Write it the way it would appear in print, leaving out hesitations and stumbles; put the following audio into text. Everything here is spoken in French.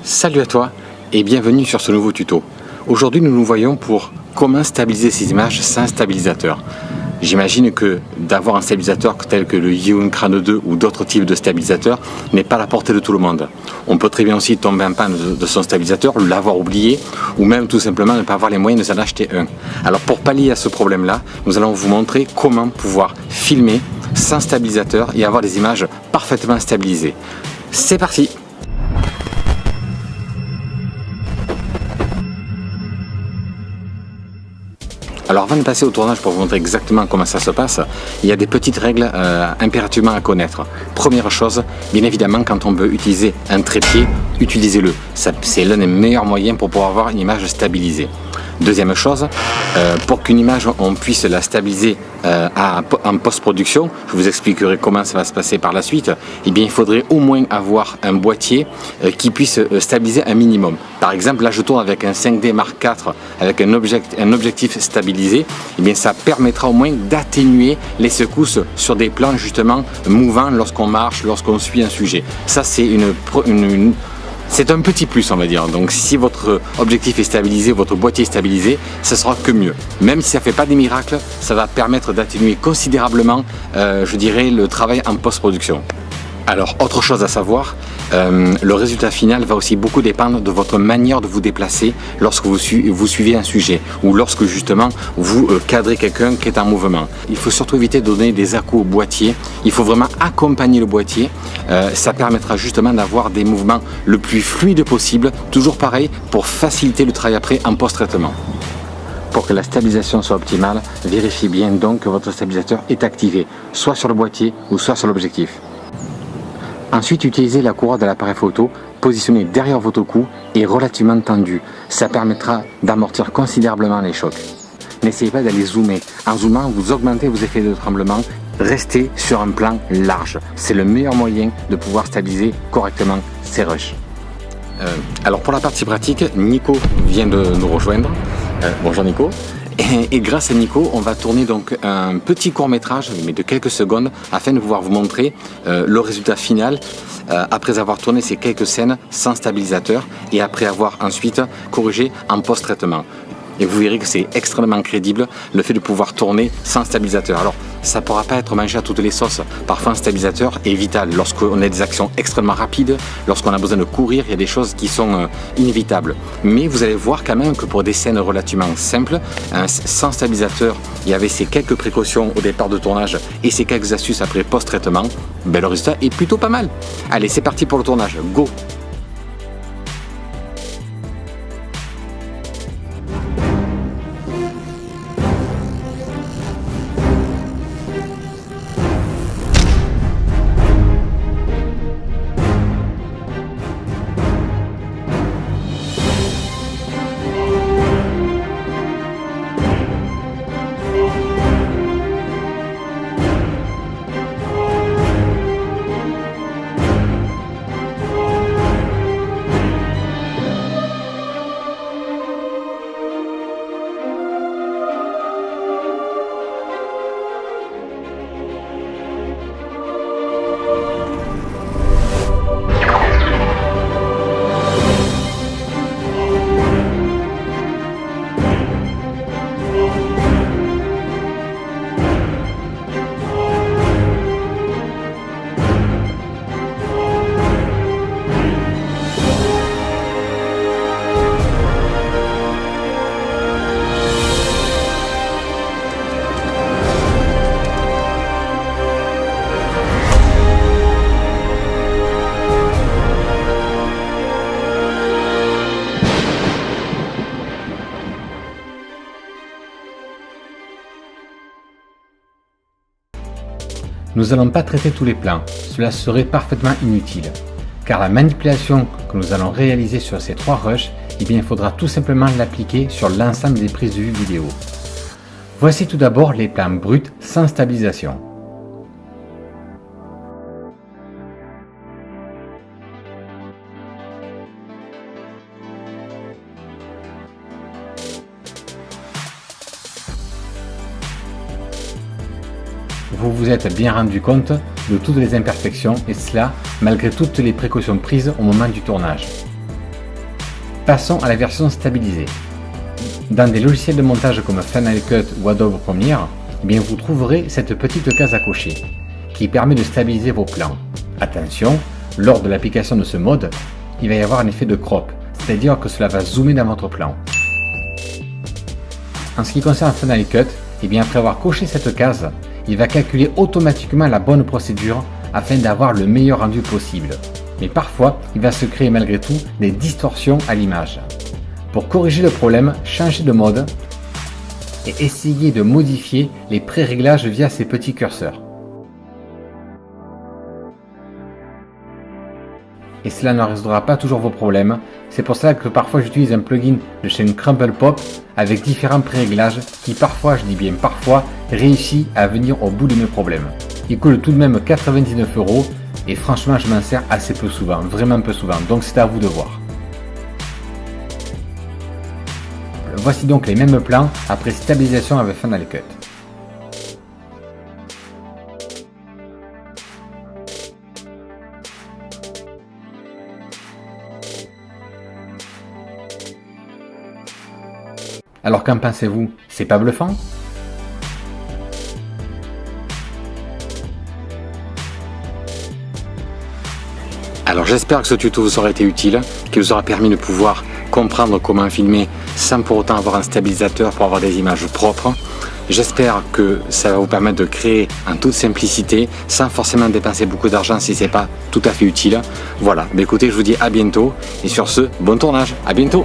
Salut à toi et bienvenue sur ce nouveau tuto. Aujourd'hui nous nous voyons pour comment stabiliser ces images sans stabilisateur. J'imagine que d'avoir un stabilisateur tel que le Zhiyun Crane 2 ou d'autres types de stabilisateurs n'est pas à la portée de tout le monde. On peut très bien aussi tomber en panne de son stabilisateur, l'avoir oublié ou même tout simplement ne pas avoir les moyens de s'en acheter un. Alors pour pallier à ce problème-là, nous allons vous montrer comment pouvoir filmer sans stabilisateur et avoir des images parfaitement stabilisées. C'est parti! Alors avant de passer au tournage pour vous montrer exactement comment ça se passe, il y a des petites règles impérativement à connaître. Première chose, bien évidemment quand on veut utiliser un trépied, utilisez-le. C'est l'un des meilleurs moyens pour pouvoir avoir une image stabilisée. Deuxième chose, pour qu'une image on puisse la stabiliser en post-production, je vous expliquerai comment ça va se passer par la suite, eh bien il faudrait au moins avoir un boîtier qui puisse stabiliser un minimum. Par exemple, là je tourne avec un 5D Mark IV avec un objectif stabilisé, eh bien ça permettra au moins d'atténuer les secousses sur des plans justement mouvants lorsqu'on marche, lorsqu'on suit un sujet. Ça c'est c'est un petit plus, on va dire. Donc si votre objectif est stabilisé, votre boîtier est stabilisé, ça sera que mieux. Même si ça ne fait pas des miracles, ça va permettre d'atténuer considérablement, je dirais, le travail en post-production. Alors, autre chose à savoir, le résultat final va aussi beaucoup dépendre de votre manière de vous déplacer lorsque vous suivez un sujet ou lorsque justement vous cadrez quelqu'un qui est en mouvement. Il faut surtout éviter de donner des à-coups au boîtier, il faut vraiment accompagner le boîtier, ça permettra justement d'avoir des mouvements le plus fluides possible, toujours pareil pour faciliter le travail après en post-traitement. Pour que la stabilisation soit optimale, vérifiez bien donc que votre stabilisateur est activé, soit sur le boîtier ou soit sur l'objectif. Ensuite, utilisez la courroie de l'appareil photo positionnée derrière votre cou et relativement tendue. Ça permettra d'amortir considérablement les chocs. N'essayez pas d'aller zoomer. En zoomant, vous augmentez vos effets de tremblement. Restez sur un plan large. C'est le meilleur moyen de pouvoir stabiliser correctement ces rushs. Alors pour la partie pratique, Nico vient de nous rejoindre. Bonjour Nico. Et grâce à Nico, on va tourner donc un petit court-métrage, mais de quelques secondes, afin de pouvoir vous montrer le résultat final après avoir tourné ces quelques scènes sans stabilisateur et après avoir ensuite corrigé en post-traitement. Et vous verrez que c'est extrêmement crédible le fait de pouvoir tourner sans stabilisateur. Alors, ça ne pourra pas être mangé à toutes les sauces. Parfois, un stabilisateur est vital. Lorsqu'on a des actions extrêmement rapides, lorsqu'on a besoin de courir, il y a des choses qui sont inévitables. Mais vous allez voir quand même que pour des scènes relativement simples, sans stabilisateur, il y avait ces quelques précautions au départ de tournage et ces quelques astuces après post-traitement, ben le résultat est plutôt pas mal. Allez, c'est parti pour le tournage. Go! Nous n'allons pas traiter tous les plans, cela serait parfaitement inutile. Car la manipulation que nous allons réaliser sur ces 3 rushs, eh bien, il faudra tout simplement l'appliquer sur l'ensemble des prises de vue vidéo. Voici tout d'abord les plans bruts sans stabilisation. Vous vous êtes bien rendu compte de toutes les imperfections et cela malgré toutes les précautions prises au moment du tournage. Passons à la version stabilisée. Dans des logiciels de montage comme Final Cut ou Adobe Premiere, eh bien vous trouverez cette petite case à cocher qui permet de stabiliser vos plans. Attention, lors de l'application de ce mode, il va y avoir un effet de crop, c'est-à-dire que cela va zoomer dans votre plan. En ce qui concerne Final Cut, eh bien après avoir coché cette case, il va calculer automatiquement la bonne procédure afin d'avoir le meilleur rendu possible. Mais parfois, il va se créer malgré tout des distorsions à l'image. Pour corriger le problème, changez de mode et essayez de modifier les pré-réglages via ces petits curseurs. Et cela ne résoudra pas toujours vos problèmes. C'est pour cela que parfois j'utilise un plugin de chez Crumble Pop avec différents pré-réglages qui parfois, je dis bien parfois, réussit à venir au bout de mes problèmes. Il coûte tout de même 99 € et franchement je m'en sers assez peu souvent, vraiment peu souvent, donc c'est à vous de voir. Voici donc les mêmes plans après stabilisation avec Final Cut. Alors qu'en pensez-vous? C'est pas bluffant? Alors j'espère que ce tuto vous aura été utile, qu'il vous aura permis de pouvoir comprendre comment filmer sans pour autant avoir un stabilisateur pour avoir des images propres. J'espère que ça va vous permettre de créer en toute simplicité, sans forcément dépenser beaucoup d'argent si ce n'est pas tout à fait utile. Voilà, écoutez, je vous dis à bientôt et sur ce, bon tournage, à bientôt!